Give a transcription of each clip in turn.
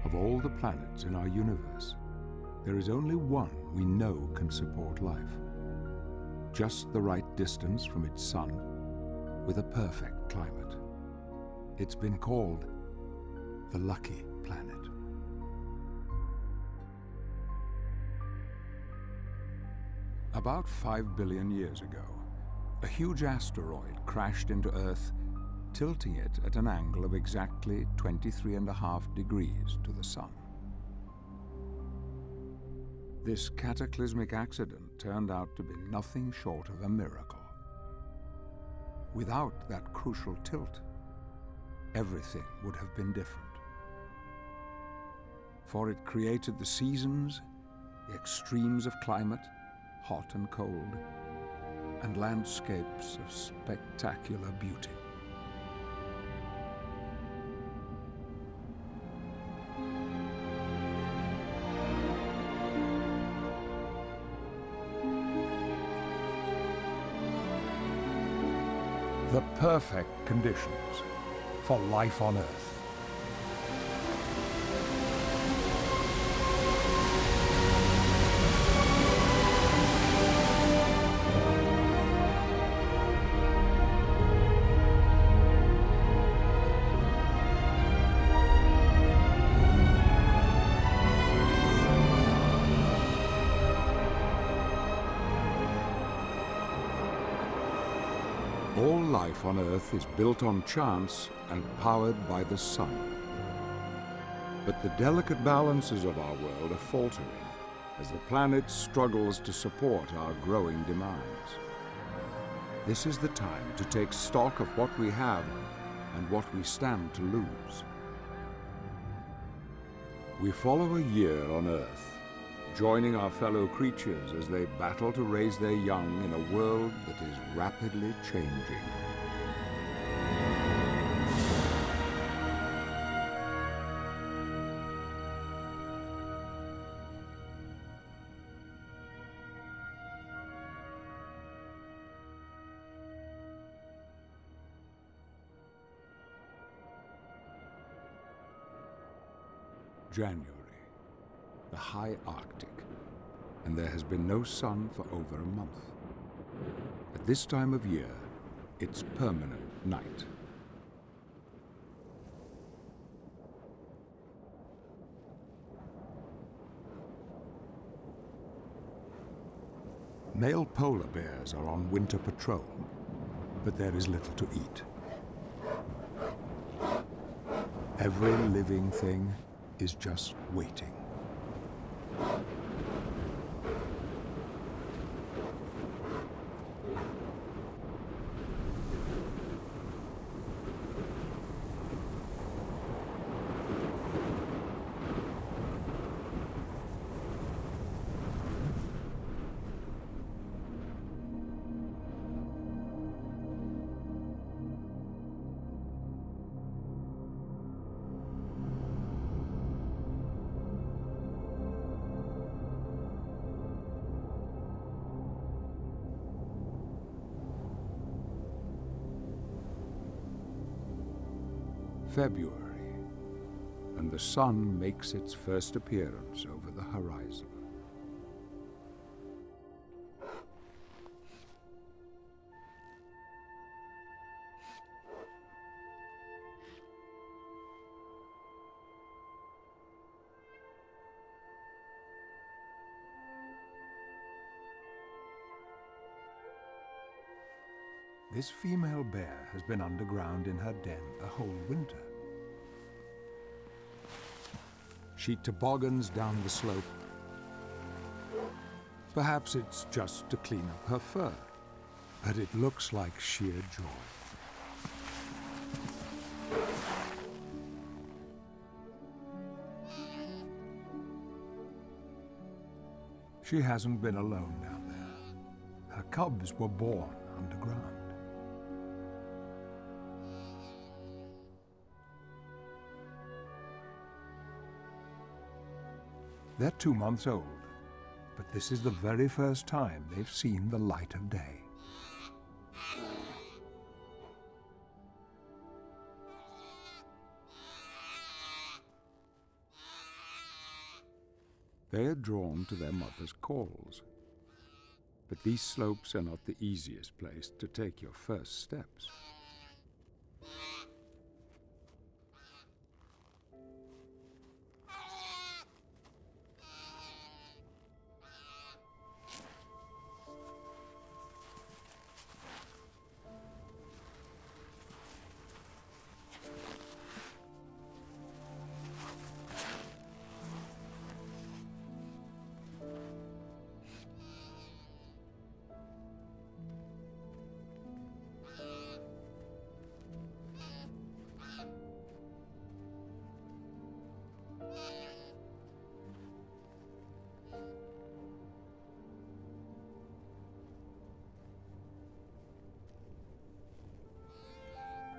Of all the planets in our universe, there is only one we know can support life. Just the right distance from its sun, with a perfect climate. It's been called the lucky planet. About 5 billion years ago, a huge asteroid crashed into Earth, tilting it at an angle of exactly 23.5 degrees to the sun. This cataclysmic accident turned out to be nothing short of a miracle. Without that crucial tilt, everything would have been different. For it created the seasons, the extremes of climate, hot and cold, and landscapes of spectacular beauty. The perfect conditions for life on Earth. All life on Earth is built on chance and powered by the sun. But the delicate balances of our world are faltering as the planet struggles to support our growing demands. This is the time to take stock of what we have and what we stand to lose. We follow a year on Earth, joining our fellow creatures as they battle to raise their young in a world that is rapidly changing. January, the high Arctic, and there has been no sun for over a month. At this time of year, it's permanent night. Male polar bears are on winter patrol, but there is little to eat. Every living thing is just waiting. February, and the sun makes its first appearance over the horizon. This female bear has been underground in her den the whole winter. She toboggans down the slope. Perhaps it's just to clean up her fur, but it looks like sheer joy. She hasn't been alone down there. Her cubs were born underground. They're 2 months old, but this is the very first time they've seen the light of day. They are drawn to their mother's calls. But these slopes are not the easiest place to take your first steps.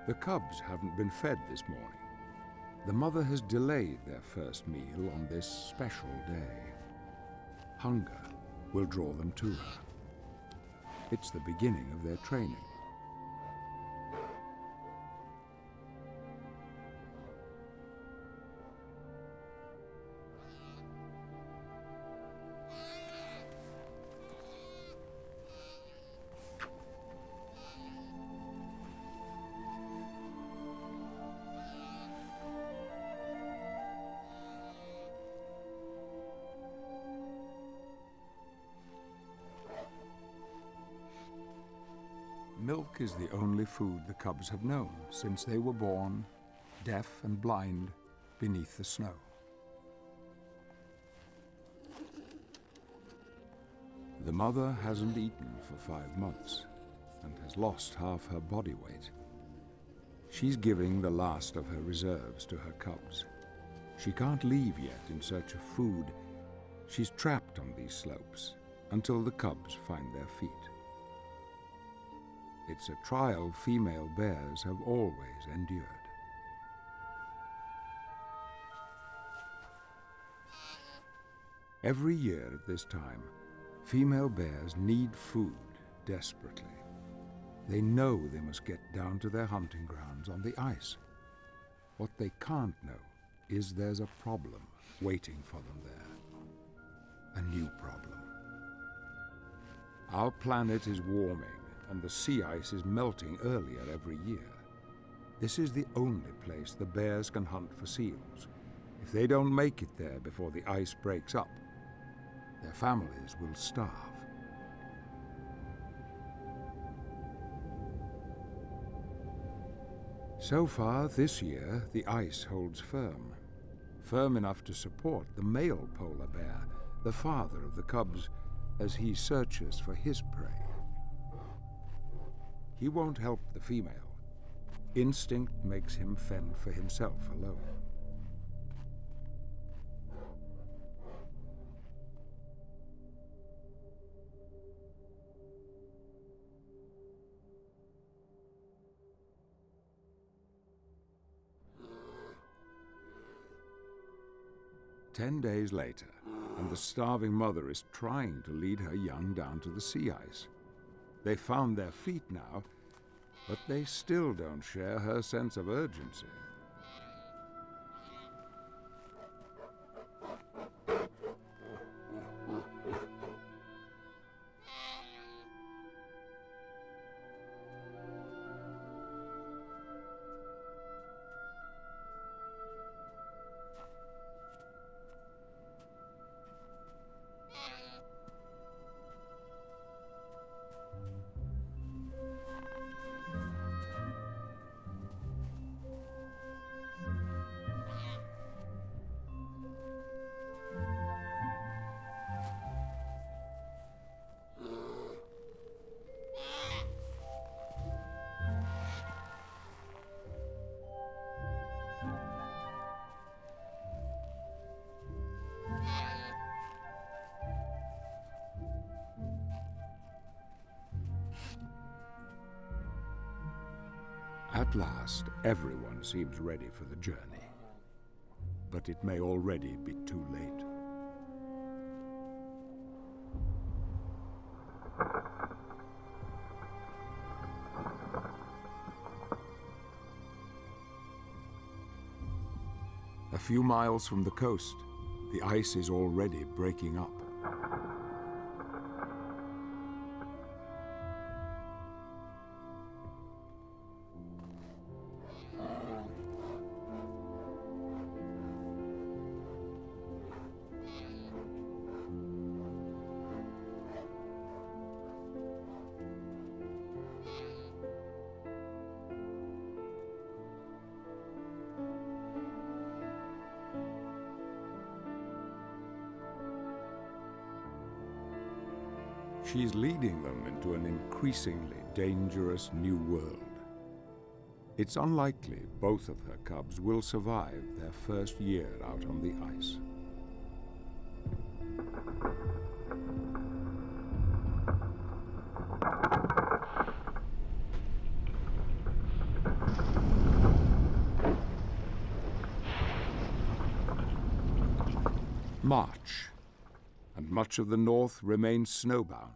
The cubs haven't been fed this morning. The mother has delayed their first meal on this special day. Hunger will draw them to her. It's the beginning of their training. Milk is the only food the cubs have known since they were born, deaf and blind, beneath the snow. The mother hasn't eaten for 5 months and has lost half her body weight. She's giving the last of her reserves to her cubs. She can't leave yet in search of food. She's trapped on these slopes until the cubs find their feet. It's a trial female bears have always endured. Every year at this time, female bears need food desperately. They know they must get down to their hunting grounds on the ice. What they can't know is there's a problem waiting for them there. A new problem. Our planet is warming, and the sea ice is melting earlier every year. This is the only place the bears can hunt for seals. If they don't make it there before the ice breaks up, their families will starve. So far this year, the ice holds firm. Firm enough to support the male polar bear, the father of the cubs, as he searches for his prey. He won't help the female. Instinct makes him fend for himself alone. "10 days later, and the starving mother is trying to lead her young down to the sea ice. They found their feet now, but they still don't share her sense of urgency. At last, everyone seems ready for the journey. But it may already be too late. A few miles from the coast, The ice is already breaking up. She's leading them into an increasingly dangerous new world. It's unlikely both of her cubs will survive their first year out on the ice. March, and much of the north remains snowbound.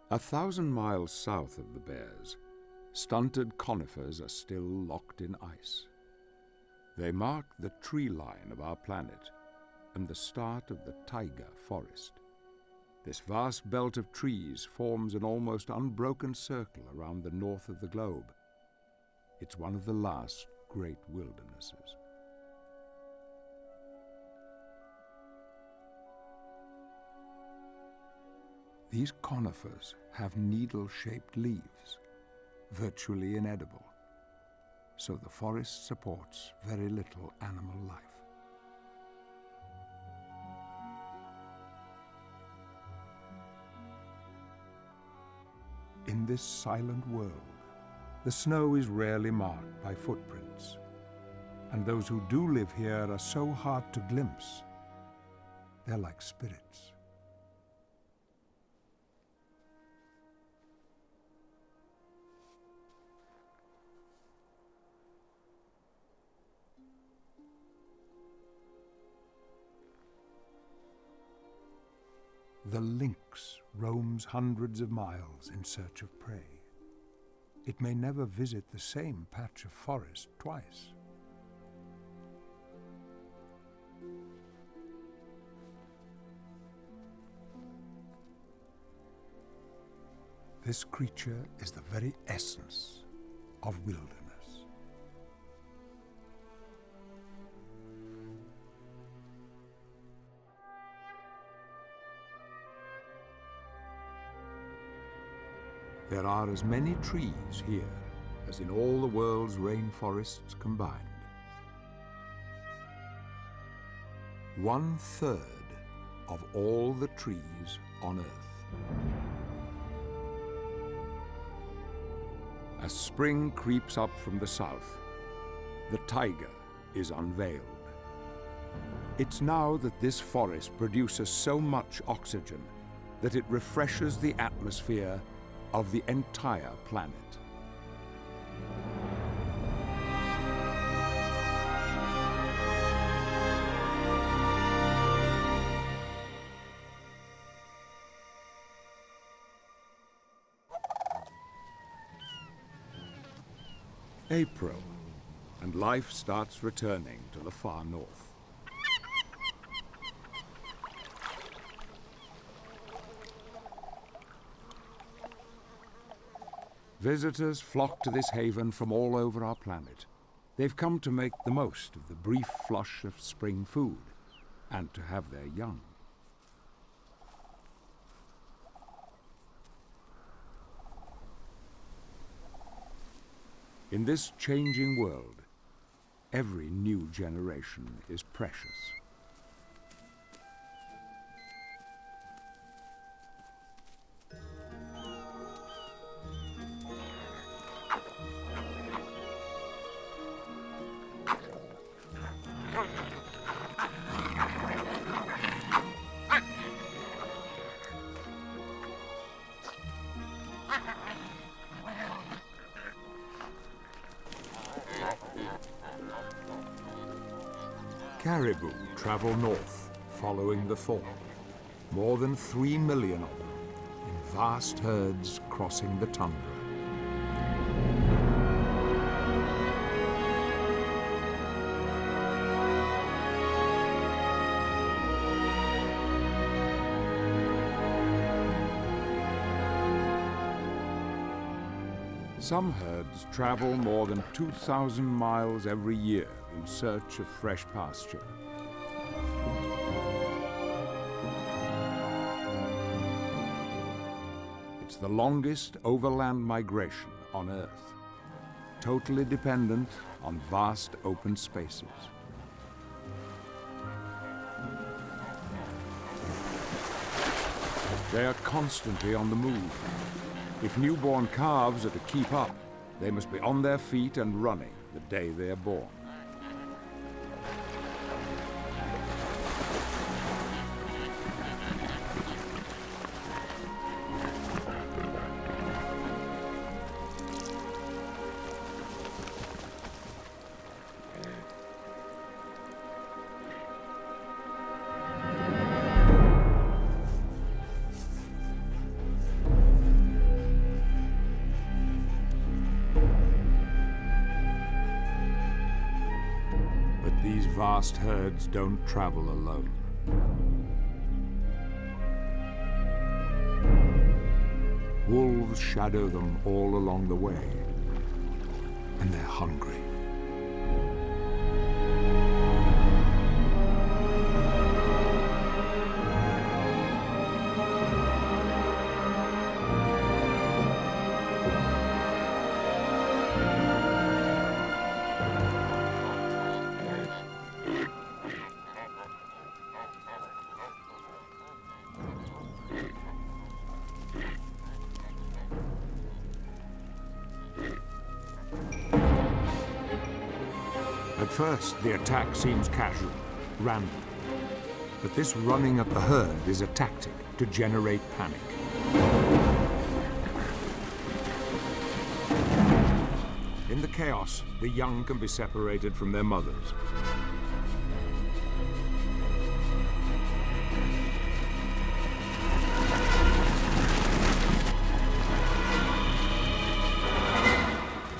A 1,000 miles south of the bears, stunted conifers are still locked in ice. They mark the tree line of our planet and the start of the taiga forest. This vast belt of trees forms an almost unbroken circle around the north of the globe. It's one of the last great wildernesses. These conifers have needle-shaped leaves, virtually inedible, so the forest supports very little animal life. In this silent world, the snow is rarely marked by footprints, and those who do live here are so hard to glimpse. They're like spirits. The lynx roams hundreds of miles in search of prey. It may never visit the same patch of forest twice. This creature is the very essence of wilderness. There are as many trees here as in all the world's rainforests combined. 1/3 of all the trees on Earth. As spring creeps up from the south, the taiga is unveiled. It's now that this forest produces so much oxygen that it refreshes the atmosphere of the entire planet. April, and life starts returning to the far north. Visitors flock to this haven from all over our planet. They've come to make the most of the brief flush of spring food and to have their young. In this changing world, every new generation is precious. Caribou travel north, following the thaw. More than 3 million of them, in vast herds crossing the tundra. Some herds travel more than 2,000 miles every year in search of fresh pasture. It's the longest overland migration on Earth, totally dependent on vast open spaces. They are constantly on the move. If newborn calves are to keep up, they must be on their feet and running the day they are born. These vast herds don't travel alone. Wolves shadow them all along the way, and they're hungry. At first, the attack seems casual, random. But this running at the herd is a tactic to generate panic. In the chaos, the young can be separated from their mothers.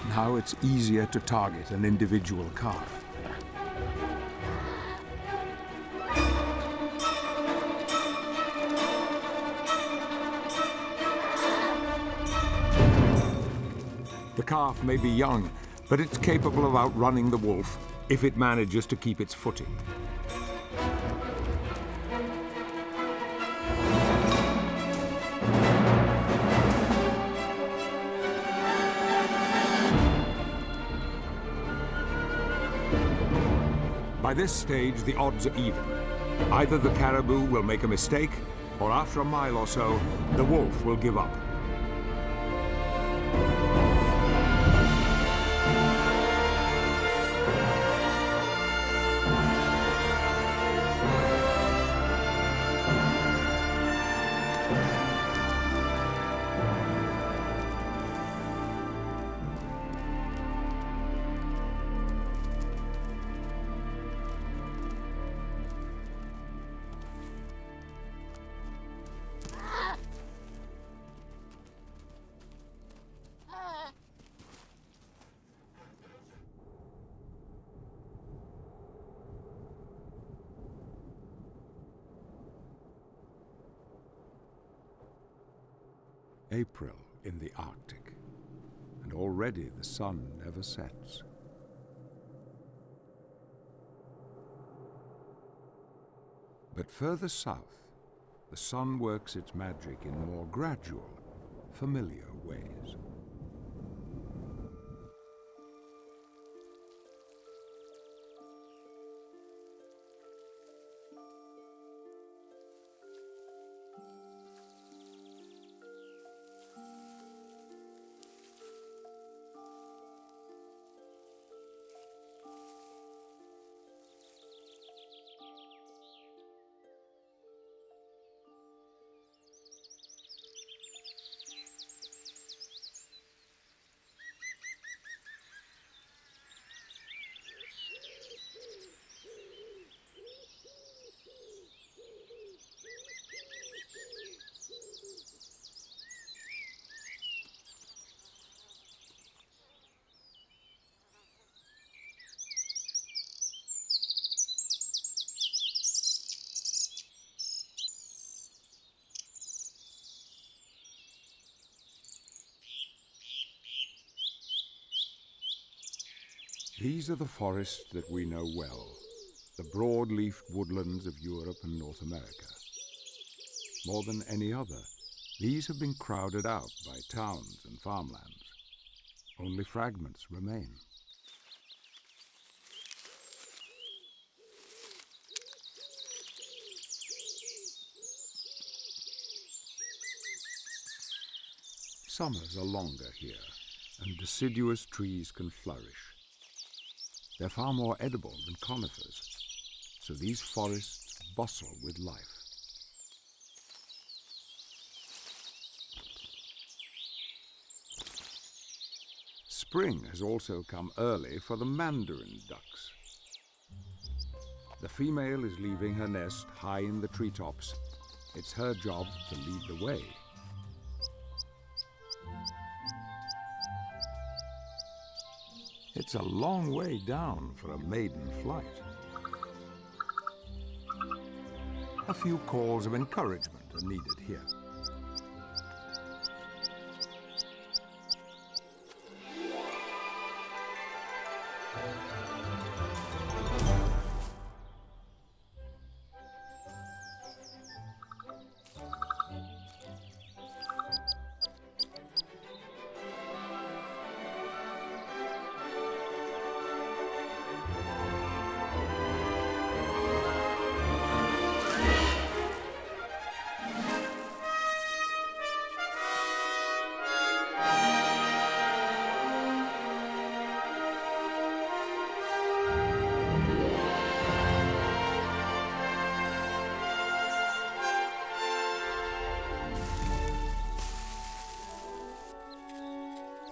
Now it's easier to target an individual calf. The calf may be young, but it's capable of outrunning the wolf if it manages to keep its footing. By this stage, the odds are even. Either the caribou will make a mistake, or after a mile or so, the wolf will give up. April in the Arctic, and already the sun never sets. But further south, the sun works its magic in more gradual, familiar ways. These are the forests that we know well, the broad-leafed woodlands of Europe and North America. More than any other, these have been crowded out by towns and farmlands. Only fragments remain. Summers are longer here, and deciduous trees can flourish. They're far more edible than conifers, so these forests bustle with life. Spring has also come early for the mandarin ducks. The female is leaving her nest high in the treetops. It's her job to lead the way. It's a long way down for a maiden flight. A few calls of encouragement are needed here.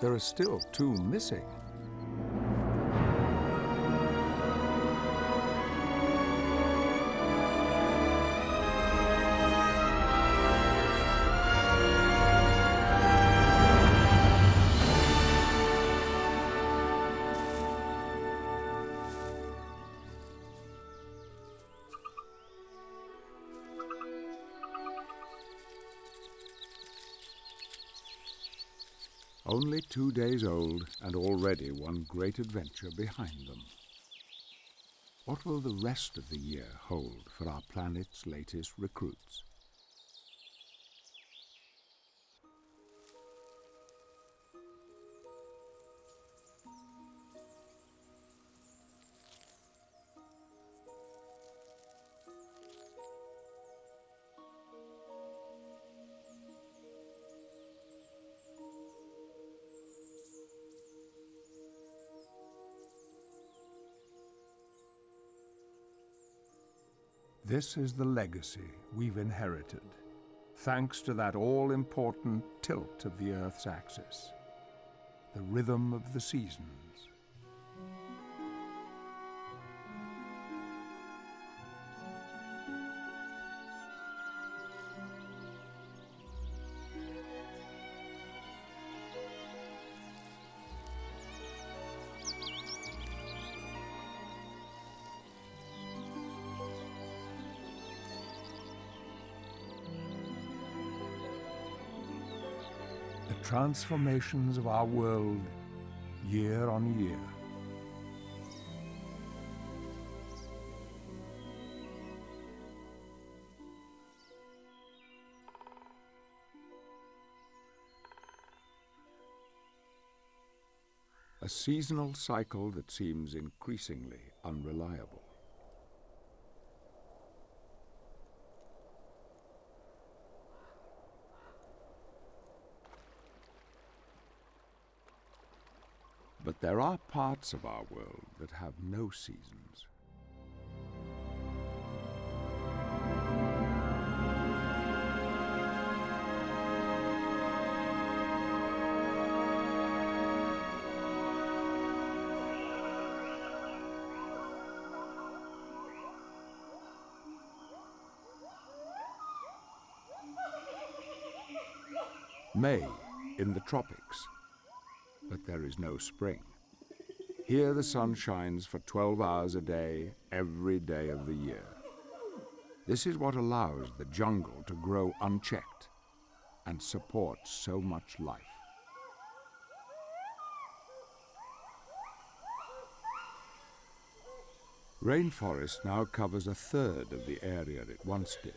There are still 2 missing. Only 2 days old, and already one great adventure behind them. What will the rest of the year hold for our planet's latest recruits? This is the legacy we've inherited, thanks to that all-important tilt of the Earth's axis, the rhythm of the seasons. The transformations of our world year on year. A seasonal cycle that seems increasingly unreliable. But there are parts of our world that have no seasons. May in the tropics, but there is no spring. Here the sun shines for 12 hours a day, every day of the year. This is what allows the jungle to grow unchecked and support so much life. Rainforest now covers a third of the area it once did,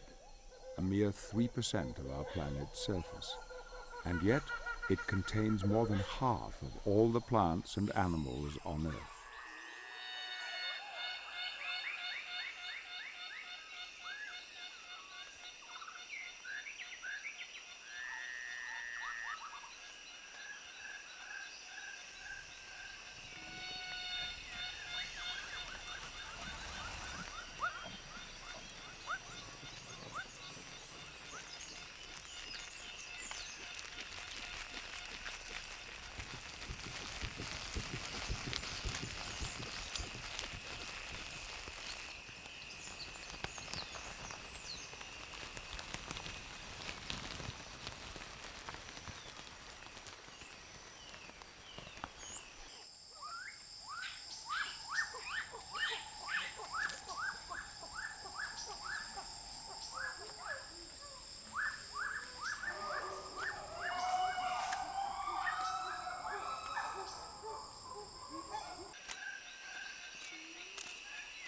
a mere 3% of our planet's surface. And yet, it contains more than half of all the plants and animals on Earth.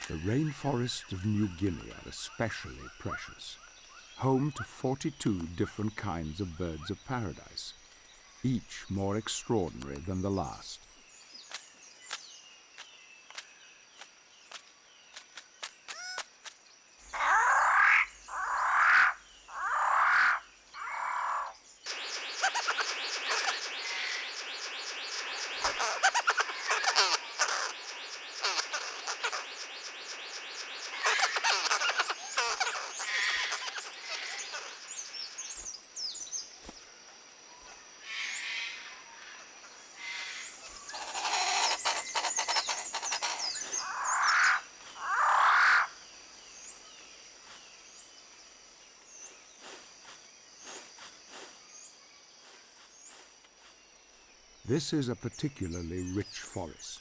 The rainforests of New Guinea are especially precious, home to 42 different kinds of birds of paradise, each more extraordinary than the last. This is a particularly rich forest,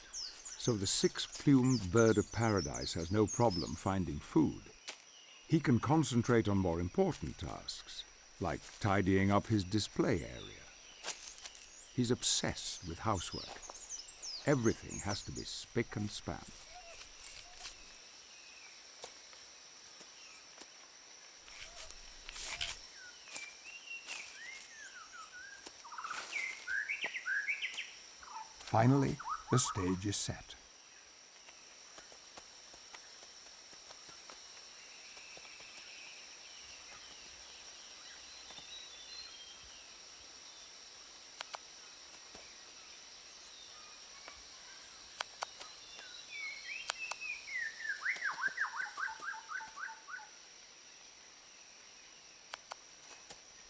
so the six-plumed bird of paradise has no problem finding food. He can concentrate on more important tasks, like tidying up his display area. He's obsessed with housework. Everything has to be spick and span. Finally, the stage is set.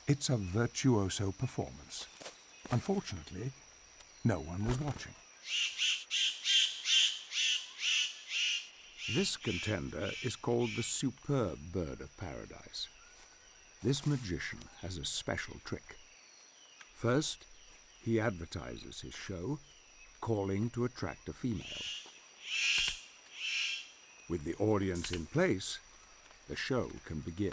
It's a virtuoso performance. Unfortunately, no one was watching. This contender is called the superb bird of paradise. This magician has a special trick. First, he advertises his show, calling to attract a female. With the audience in place, the show can begin.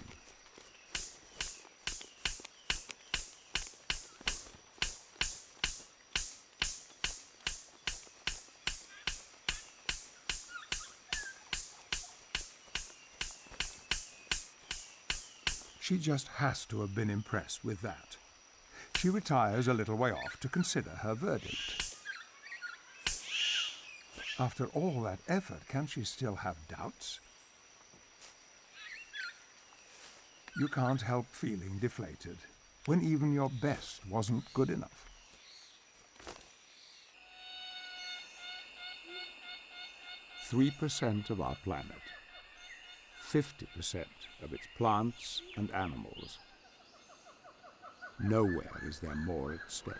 She just has to have been impressed with that. She retires a little way off to consider her verdict. After all that effort, can she still have doubts? You can't help feeling deflated when even your best wasn't good enough. "3% of our planet, 50% of its plants and animals. Nowhere is there more at stake.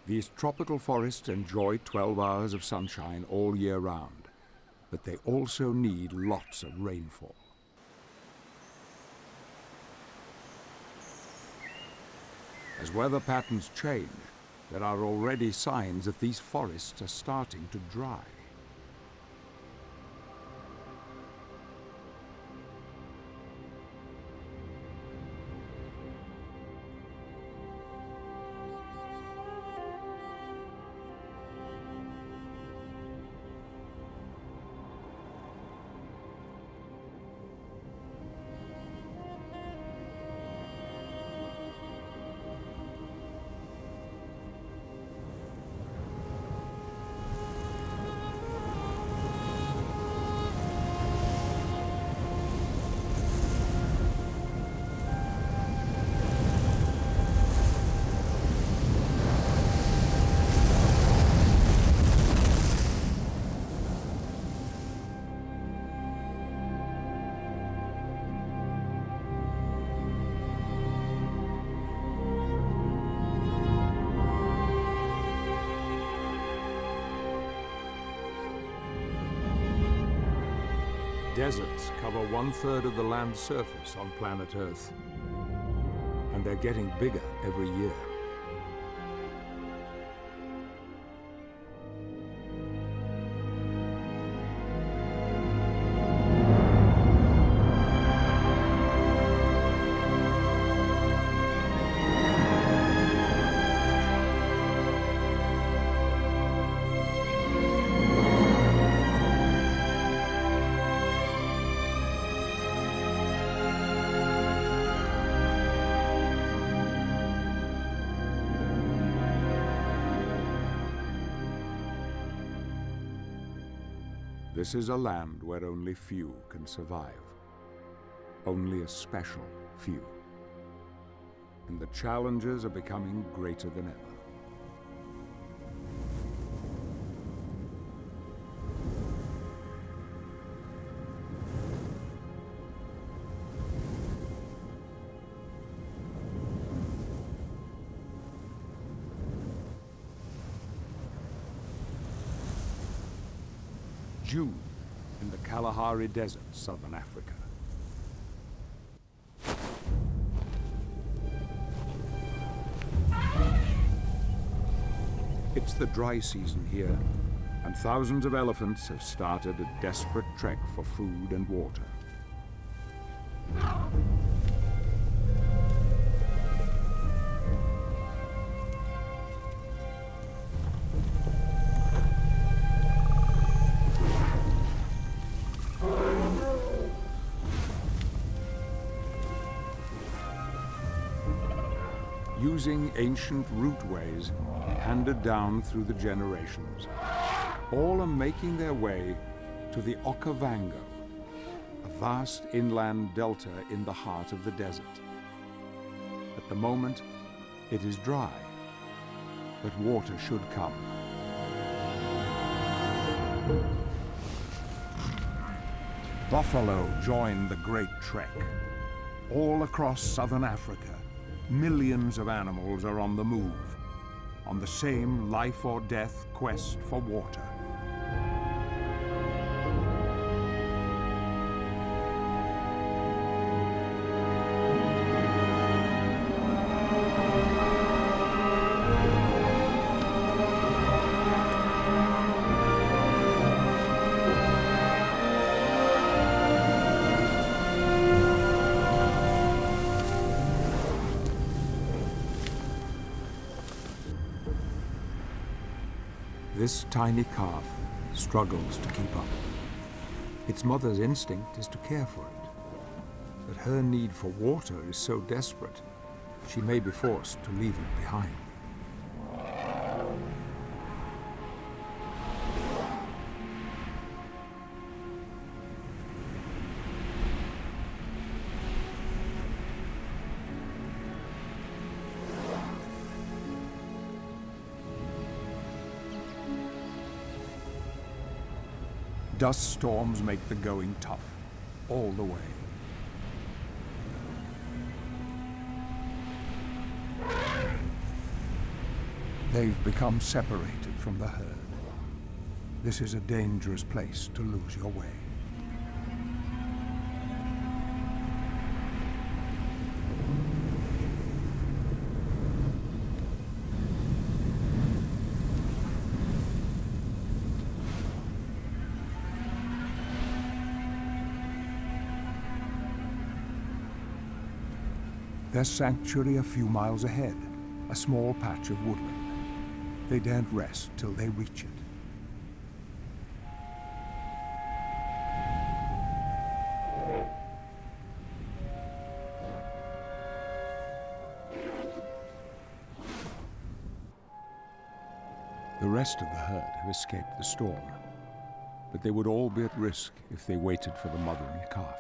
These tropical forests enjoy 12 hours of sunshine all year round, but they also need lots of rainfall. As weather patterns change, there are already signs that these forests are starting to dry. Deserts cover 1/3 of the land's surface on planet Earth, and they're getting bigger every year. This is a land where only few can survive. Only a special few. And the challenges are becoming greater than ever. June in the Kalahari Desert, southern Africa. It's the dry season here, and thousands of elephants have started a desperate trek for food and water. Using ancient routeways handed down through the generations, all are making their way to the Okavango, a vast inland delta in the heart of the desert. At the moment, it is dry, but water should come. Buffalo join the great trek. All across southern Africa, millions of animals are on the move, on the same life-or-death quest for water. This tiny calf struggles to keep up. Its mother's instinct is to care for it, but her need for water is so desperate, she may be forced to leave it behind. Dust storms make the going tough, all the way. They've become separated from the herd. This is a dangerous place to lose your way. Their sanctuary a few miles ahead, a small patch of woodland. They daren't rest till they reach it. The rest of the herd have escaped the storm, but they would all be at risk if they waited for the mother and calf.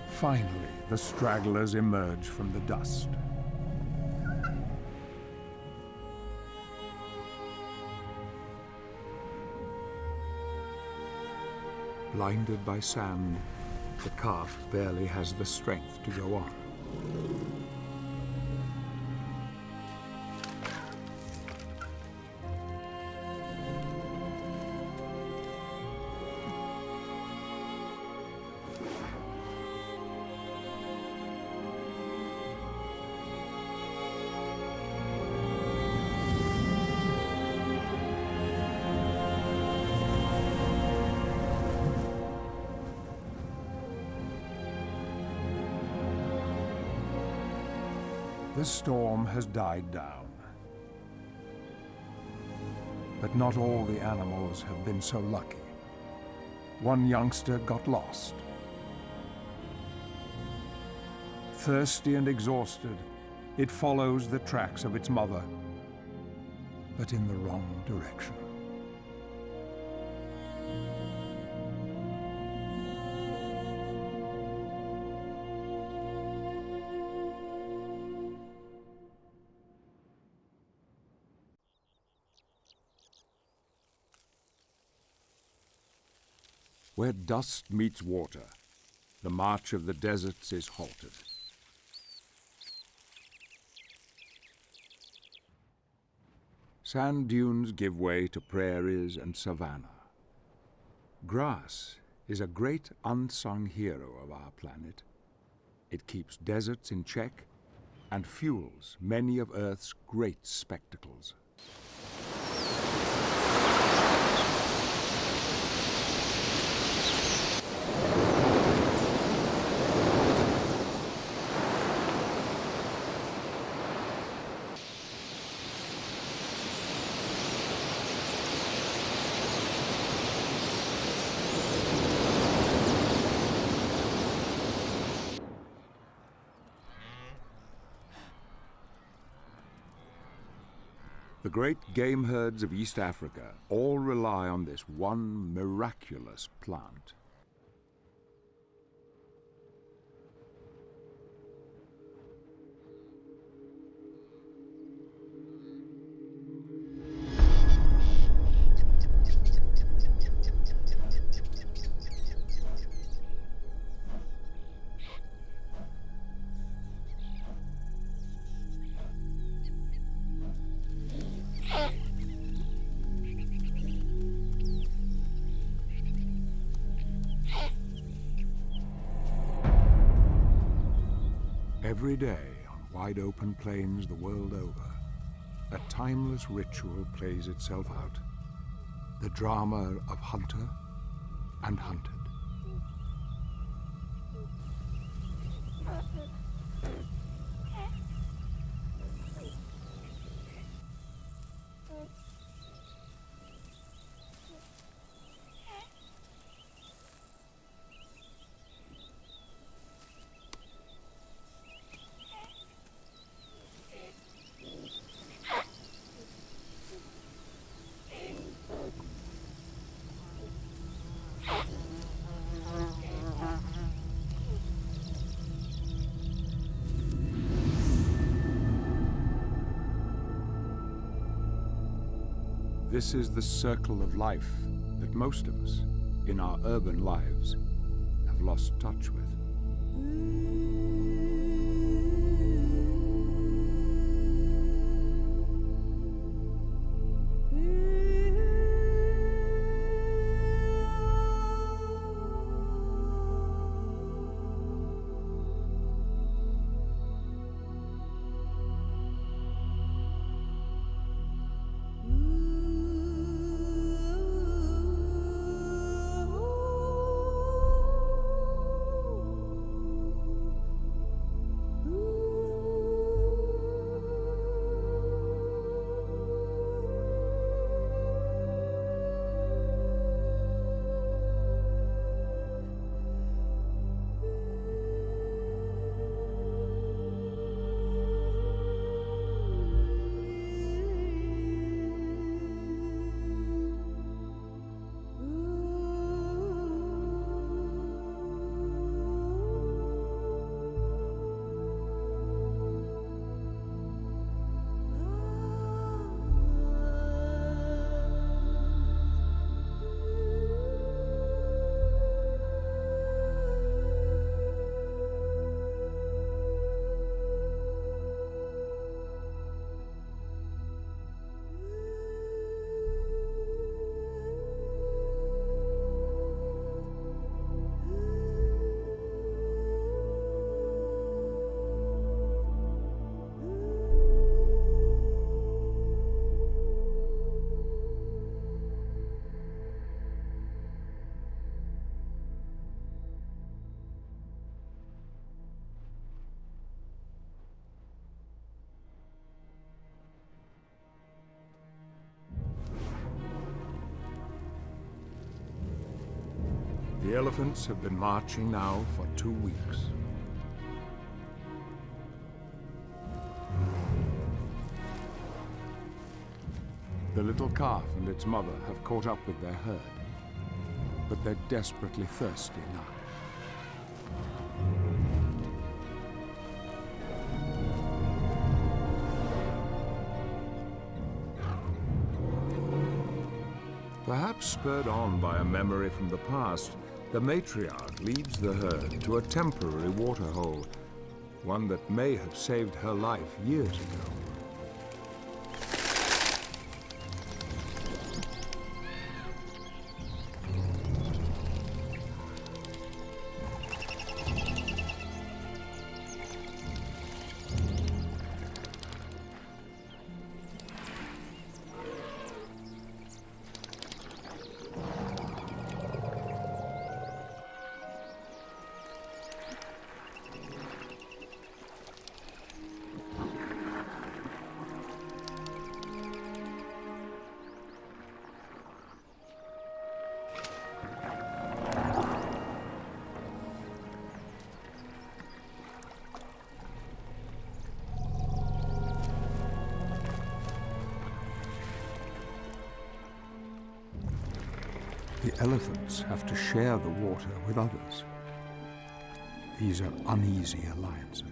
Finally, the stragglers emerge from the dust. Blinded by sand, the calf barely has the strength to go on. The storm has died down. But not all the animals have been so lucky. One youngster got lost. Thirsty and exhausted, it follows the tracks of its mother, but in the wrong direction. Where dust meets water, the march of the deserts is halted. Sand dunes give way to prairies and savanna. Grass is a great unsung hero of our planet. It keeps deserts in check and fuels many of Earth's great spectacles. The great game herds of East Africa all rely on this one miraculous plant. Every day, on wide-open plains the world over, a timeless ritual plays itself out. The drama of hunter and hunted. This is the circle of life that most of us, in our urban lives, have lost touch with. The elephants have been marching now for 2 weeks. The little calf and its mother have caught up with their herd, but they're desperately thirsty now. Perhaps spurred on by a memory from the past, the matriarch leads the herd to a temporary waterhole, one that may have saved her life years ago. The elephants have to share the water with others. These are uneasy alliances.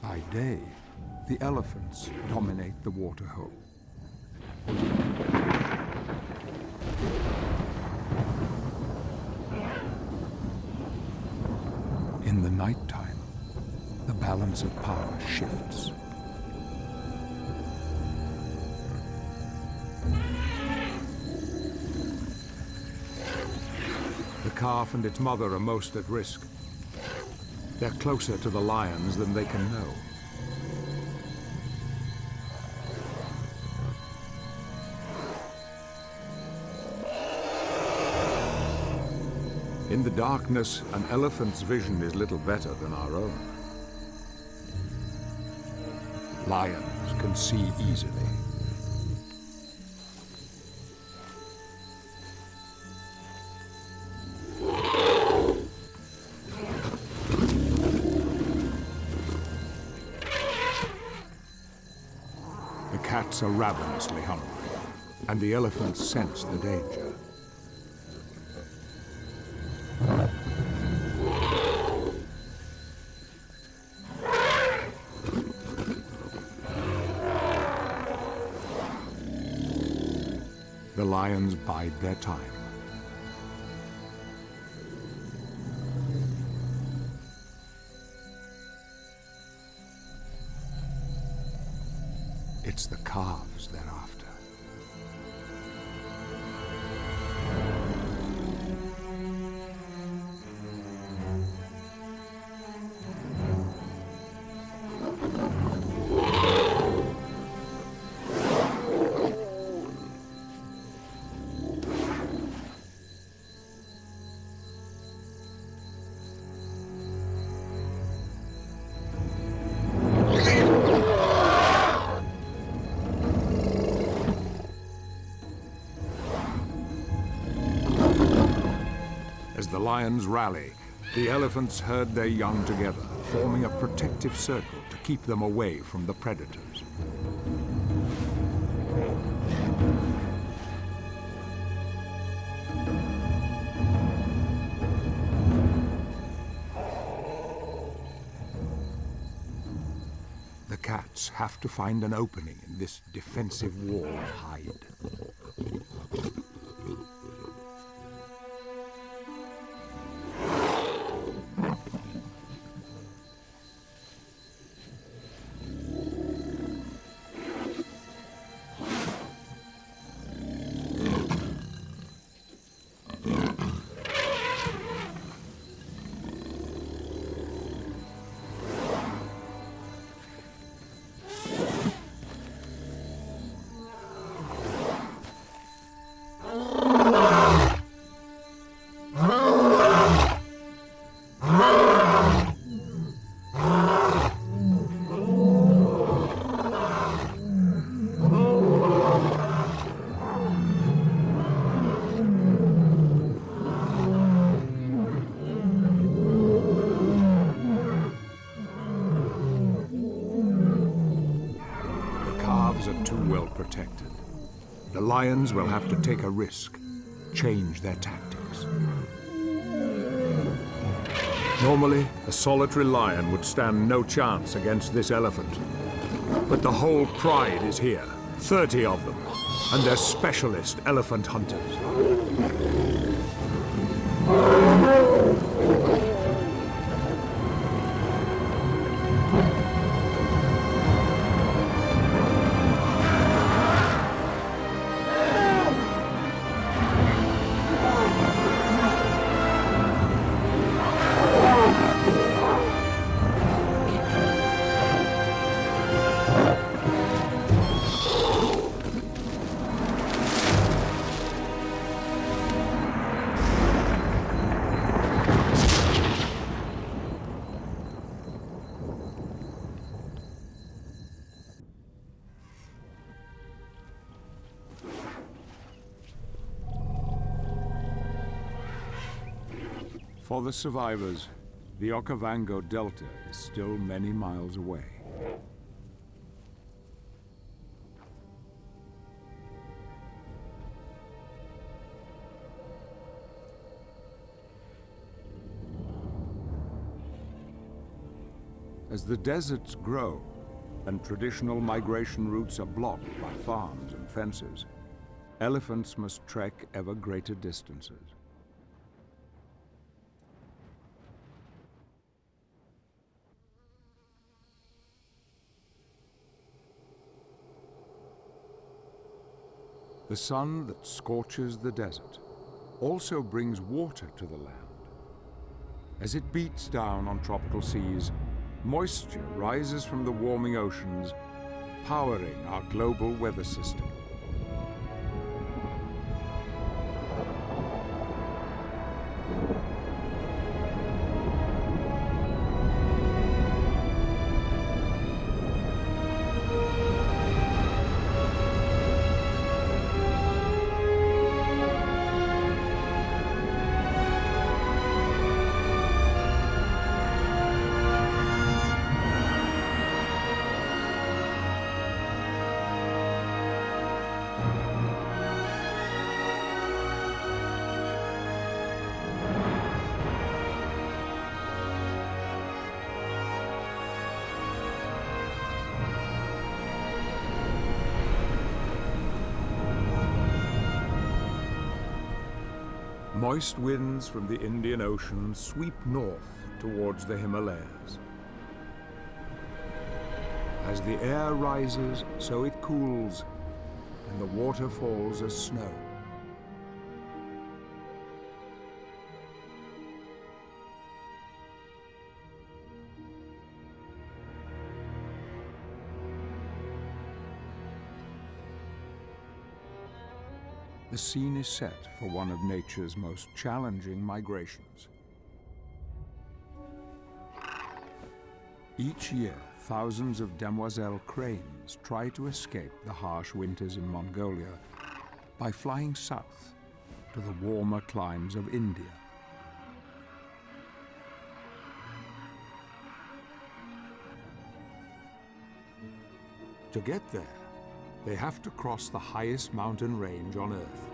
By day, the elephants dominate the waterhole. In the nighttime, the balance of power shifts. The calf and its mother are most at risk. They're closer to the lions than they can know. In the darkness, an elephant's vision is little better than our own. Lions can see easily. The cats are ravenously hungry, and the elephants sense the danger. The lions bide their time. It's the calves they're after. As the lions rally, the elephants herd their young together, forming a protective circle to keep them away from the predators. The cats have to find an opening in this defensive wall of hide. reserves are too well protected. The lions will have to take a risk, change their tactics. Normally, a solitary lion would stand no chance against this elephant. But the whole pride is here, 30 of them, and they're specialist elephant hunters. For the survivors, the Okavango Delta is still many miles away. As the deserts grow and traditional migration routes are blocked by farms and fences, elephants must trek ever greater distances. The sun that scorches the desert also brings water to the land. As it beats down on tropical seas, moisture rises from the warming oceans, powering our global weather system. Moist winds from the Indian Ocean sweep north towards the Himalayas. As the air rises, so it cools, and the water falls as snow. The scene is set for one of nature's most challenging migrations. Each year, thousands of demoiselle cranes try to escape the harsh winters in Mongolia by flying south to the warmer climes of India. To get there, they have to cross the highest mountain range on Earth,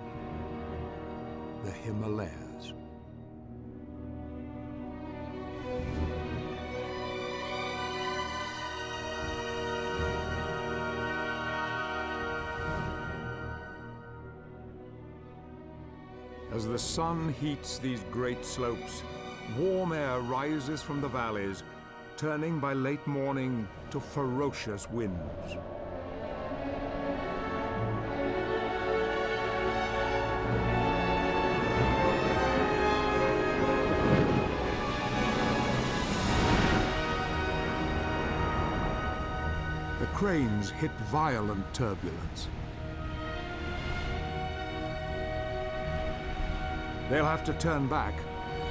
the Himalayas. As the sun heats these great slopes, warm air rises from the valleys, turning by late morning to ferocious winds. The cranes hit violent turbulence. They'll have to turn back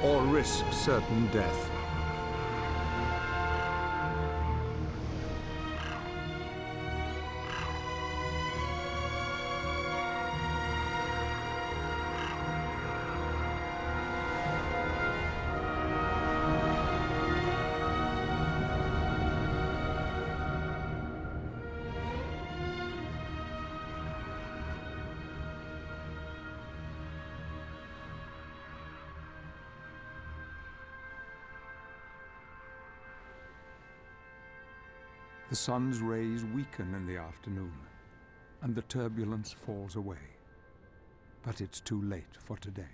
or risk certain death. The sun's rays weaken in the afternoon, and the turbulence falls away. But it's too late for today.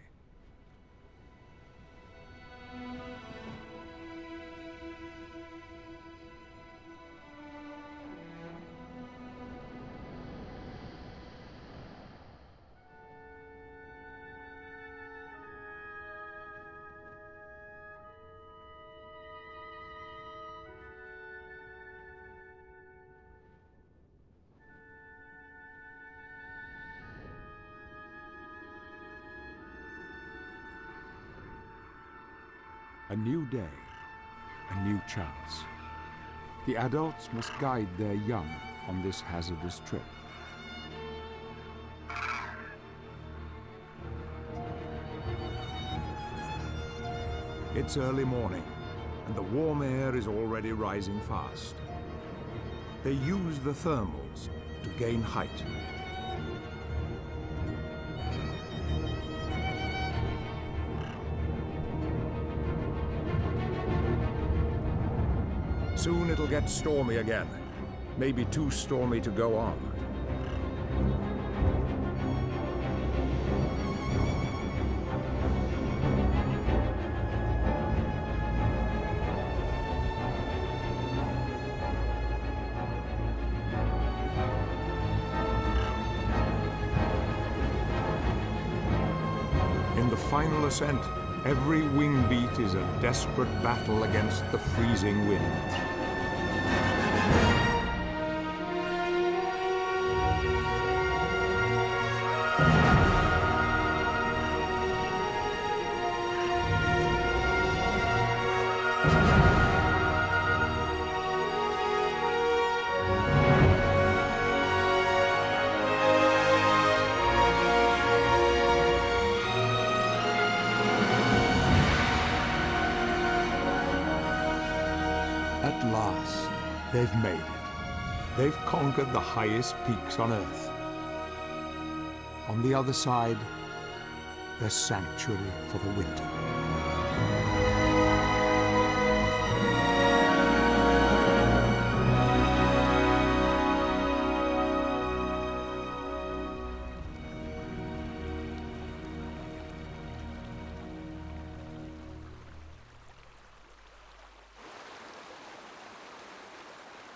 A new day, a new chance. The adults must guide their young on this hazardous trip. It's early morning, and the warm air is already rising fast. They use the thermals to gain height. Soon it'll get stormy again. Maybe too stormy to go on. In the final ascent, every wing beat is a desperate battle against the freezing wind. At last, they've made it. They've conquered the highest peaks on Earth. On the other side, their sanctuary for the winter.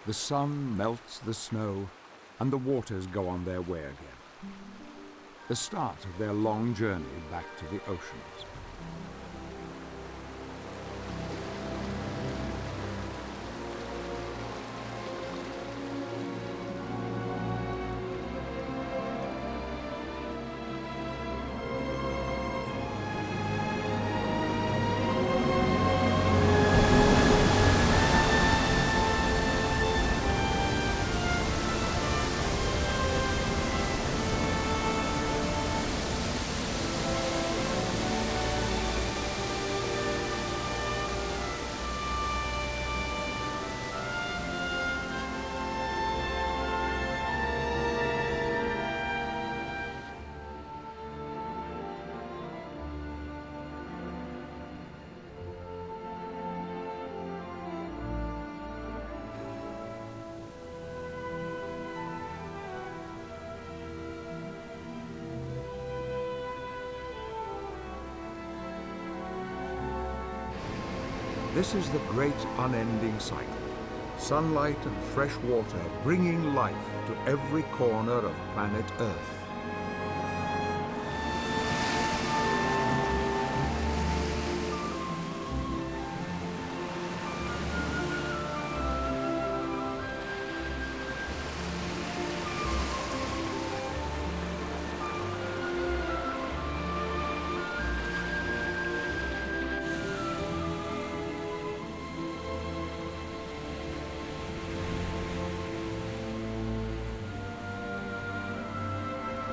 The sun melts the snow, and the waters go on their way again. The start of their long journey back to the oceans. This is the great unending cycle. Sunlight and fresh water bringing life to every corner of planet Earth.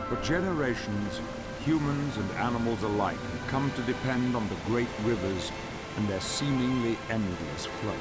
For generations, humans and animals alike have come to depend on the great rivers and their seemingly endless flow.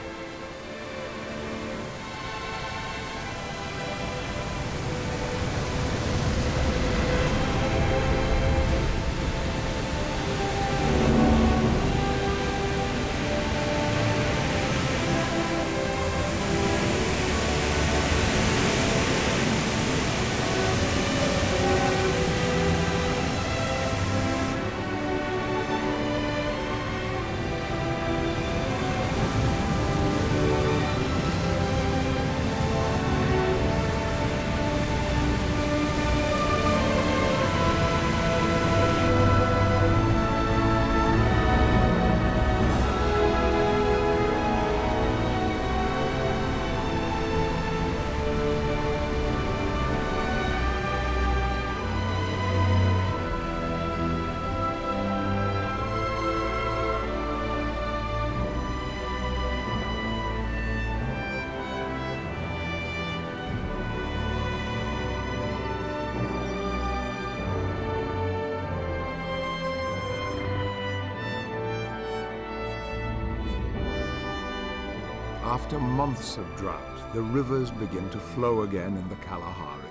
After months of drought, the rivers begin to flow again in the Kalahari.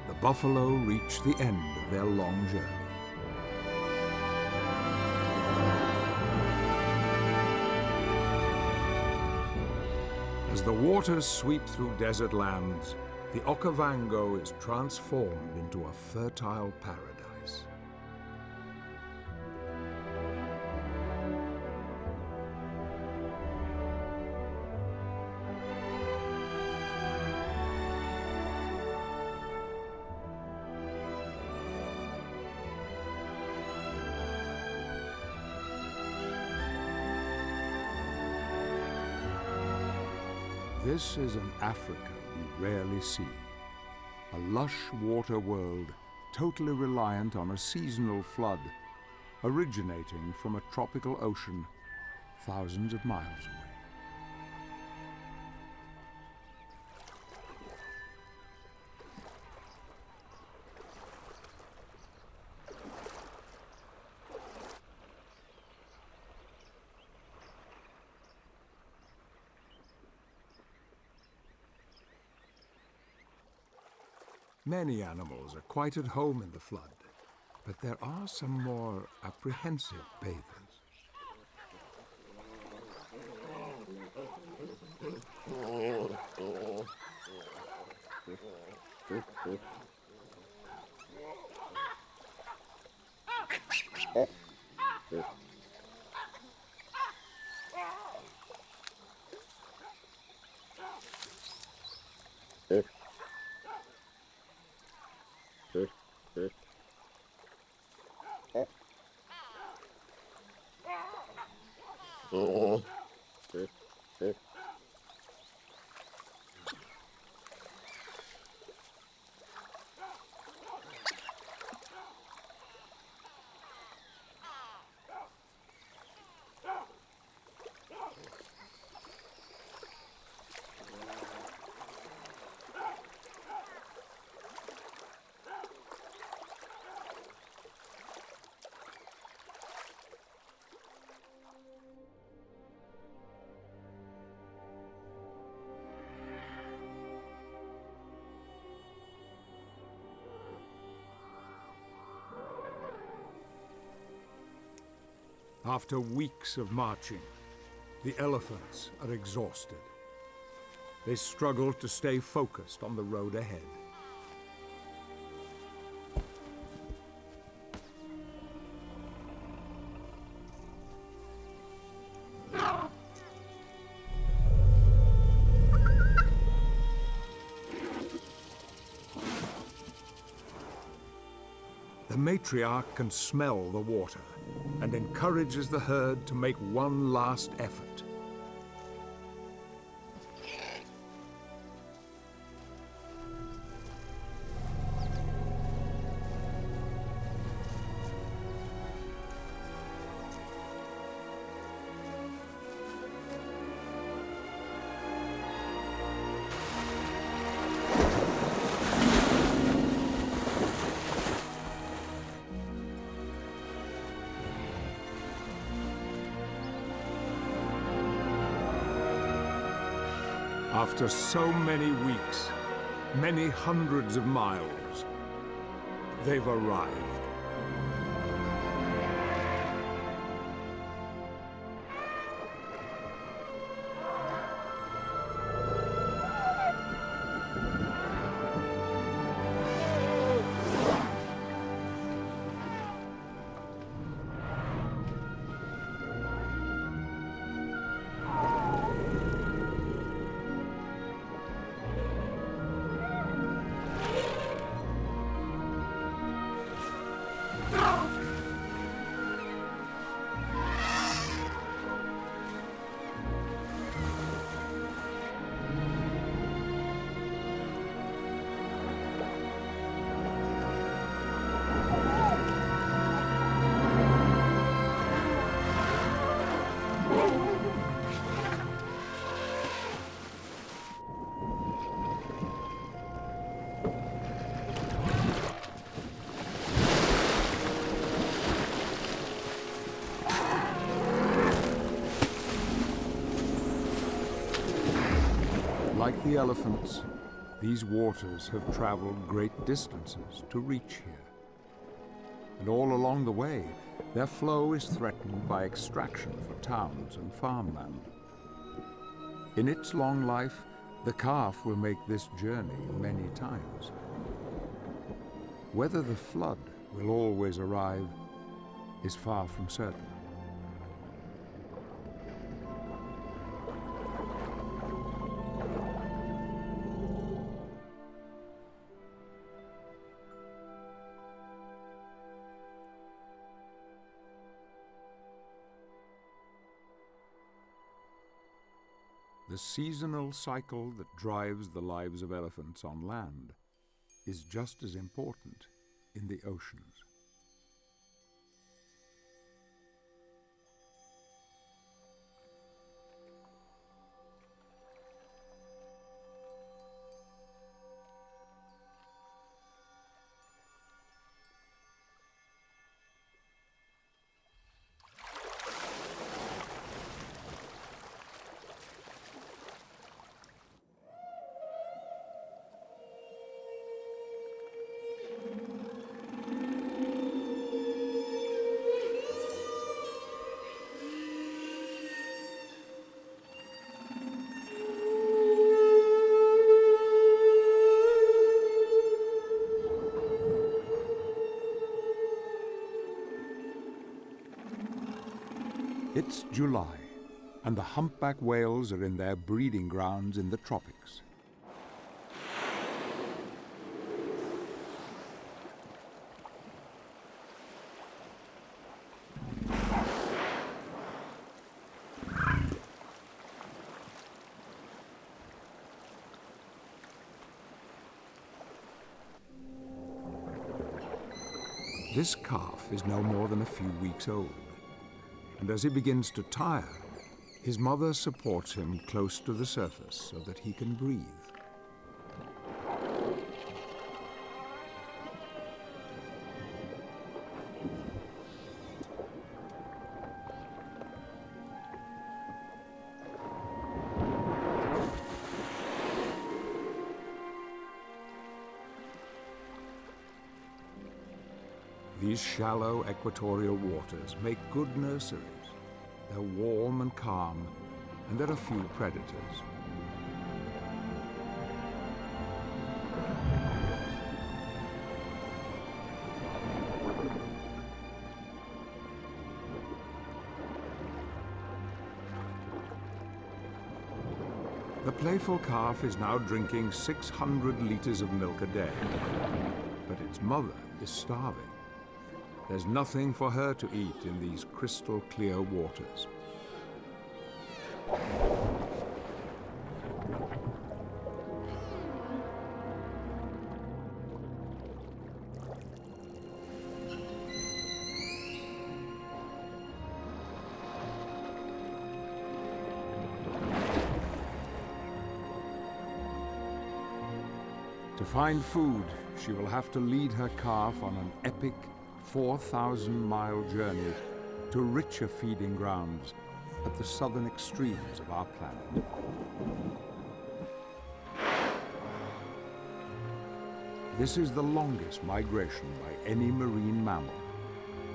The buffalo reach the end of their long journey. As the waters sweep through desert lands, the Okavango is transformed into a fertile paradise. This is an Africa we rarely see. A lush water world, totally reliant on a seasonal flood, originating from a tropical ocean thousands of miles away. Many animals are quite at home in the flood, but there are some more apprehensive bathers. After weeks of marching, the elephants are exhausted. They struggle to stay focused on the road ahead. The matriarch can smell the water and encourages the herd to make one last effort. After so many weeks, many hundreds of miles, they've arrived. like the elephants, these waters have traveled great distances to reach here. And all along the way, their flow is threatened by extraction for towns and farmland. In its long life, the calf will make this journey many times. Whether the flood will always arrive is far from certain. The seasonal cycle that drives the lives of elephants on land is just as important in the oceans. It's July, and the humpback whales are in their breeding grounds in the tropics. This calf is no more than a few weeks old. And as he begins to tire, his mother supports him close to the surface so that he can breathe. These shallow equatorial waters make good nurseries. They're warm and calm, and there are few predators. The playful calf is now drinking 600 liters of milk a day, but its mother is starving. There's nothing for her to eat in these crystal clear waters. To find food, she will have to lead her calf on an epic 4,000-mile journey to richer feeding grounds at the southern extremes of our planet. This is the longest migration by any marine mammal,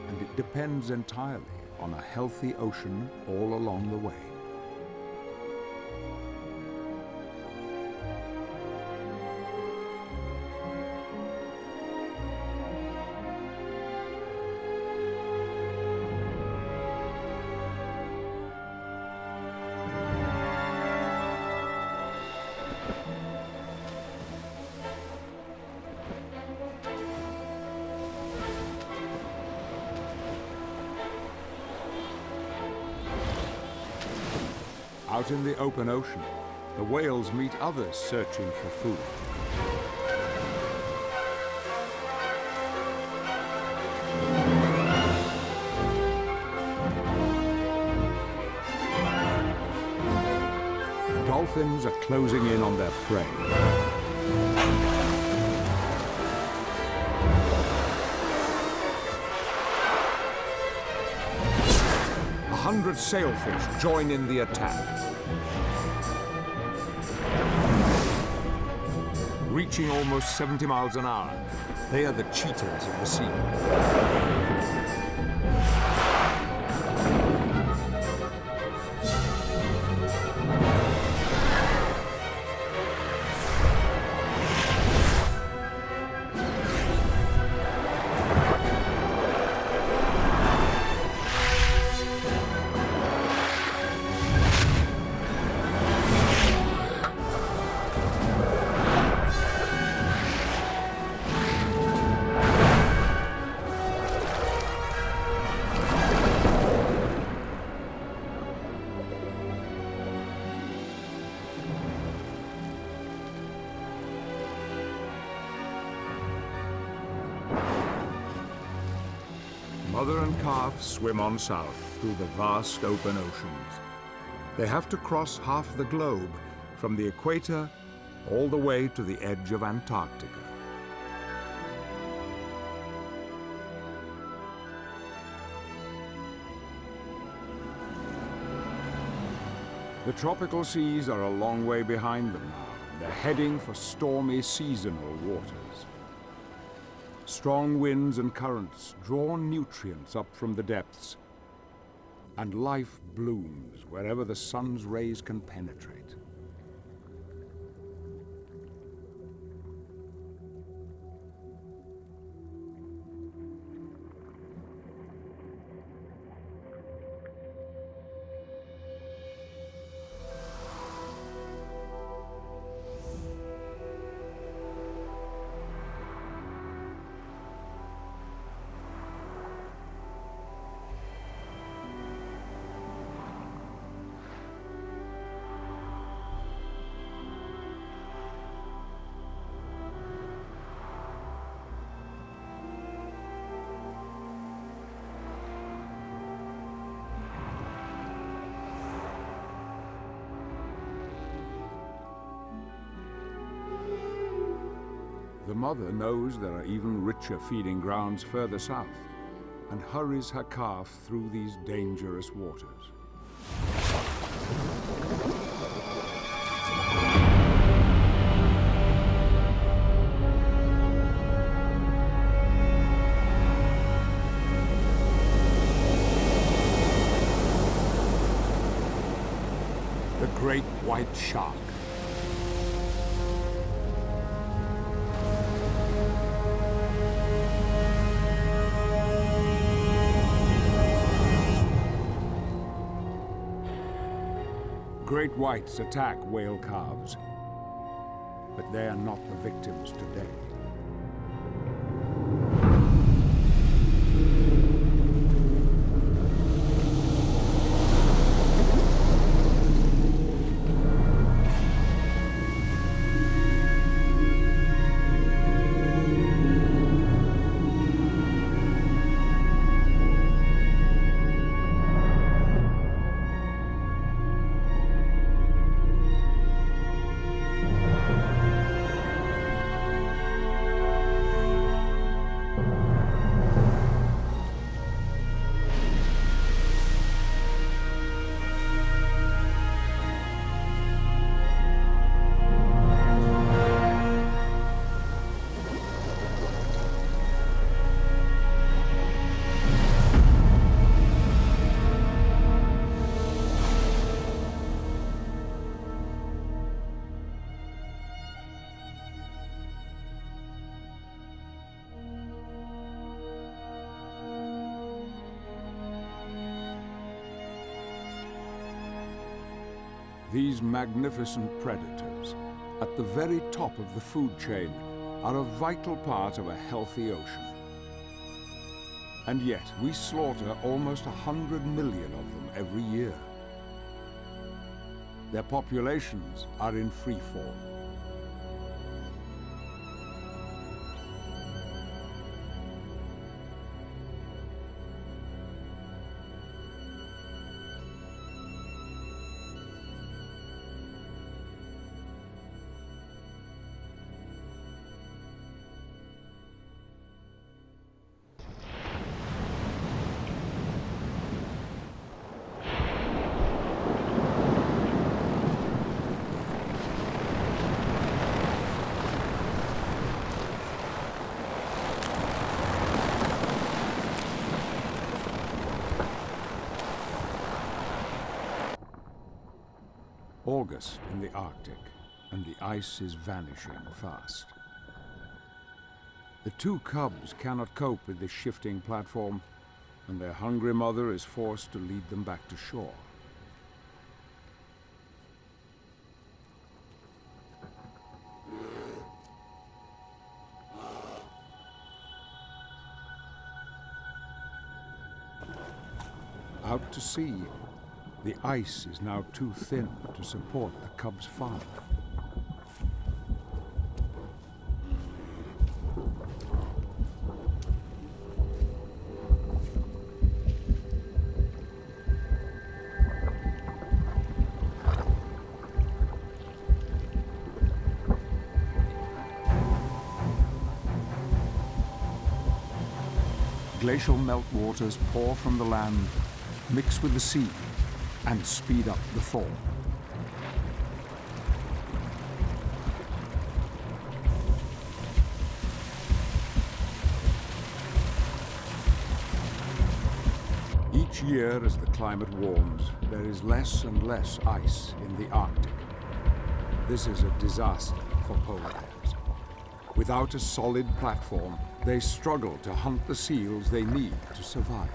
and it depends entirely on a healthy ocean all along the way. Out in the open ocean, the whales meet others searching for food. Dolphins are closing in on their prey. 100 sailfish join in the attack. reaching almost 70 miles an hour. They are the cheetahs of the sea. Mother and calf swim on south through the vast open oceans. They have to cross half the globe, from the equator all the way to the edge of Antarctica. The tropical seas are a long way behind them now. They're heading for stormy seasonal waters. Strong winds and currents draw nutrients up from the depths, and life blooms wherever the sun's rays can penetrate. The mother knows there are even richer feeding grounds further south, and hurries her calf through these dangerous waters. The great white shark. Great whites attack whale calves, but they are not the victims today. These magnificent predators, at the very top of the food chain, are a vital part of a healthy ocean. And yet, we slaughter almost 100 million of them every year. Their populations are in free fall. August in the Arctic, and the ice is vanishing fast. The two cubs cannot cope with this shifting platform, and their hungry mother is forced to lead them back to shore. Out to sea, the ice is now too thin to support the cubs' father. Glacial meltwaters pour from the land, mix with the sea, and speed up the thaw. Each year, as the climate warms, there is less and less ice in the Arctic. This is a disaster for polar bears. Without a solid platform, they struggle to hunt the seals they need to survive.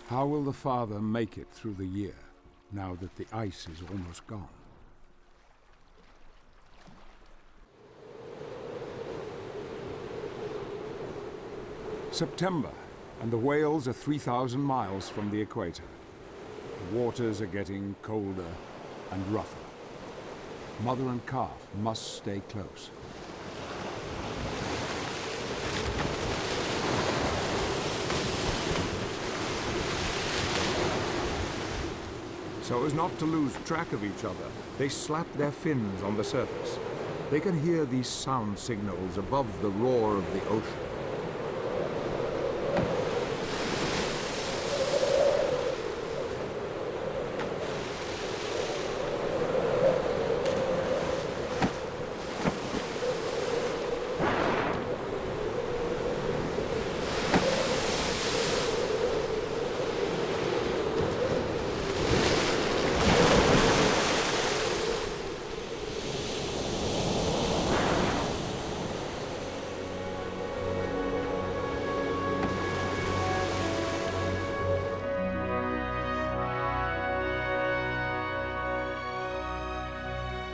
How will the father make it through the year, now that the ice is almost gone? September, and the whales are 3,000 miles from the equator. The waters are getting colder and rougher. Mother and calf must stay close. So as not to lose track of each other, they slap their fins on the surface. They can hear these sound signals above the roar of the ocean.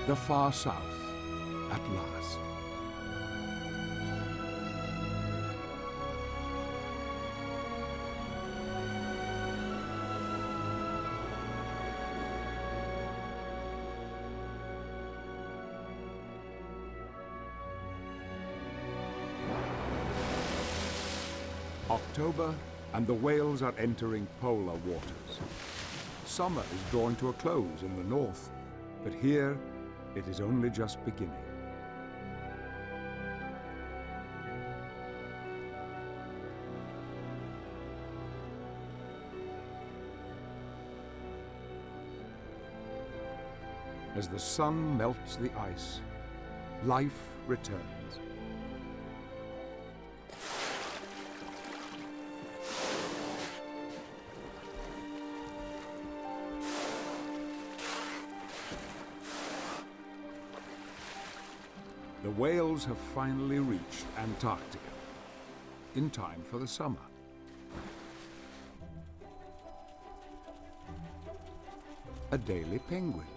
The far south, at last. October, and the whales are entering polar waters. Summer is drawing to a close in the north, but here it is only just beginning. As the sun melts the ice, life returns. The whales have finally reached Antarctica, in time for the summer. Adelie penguins.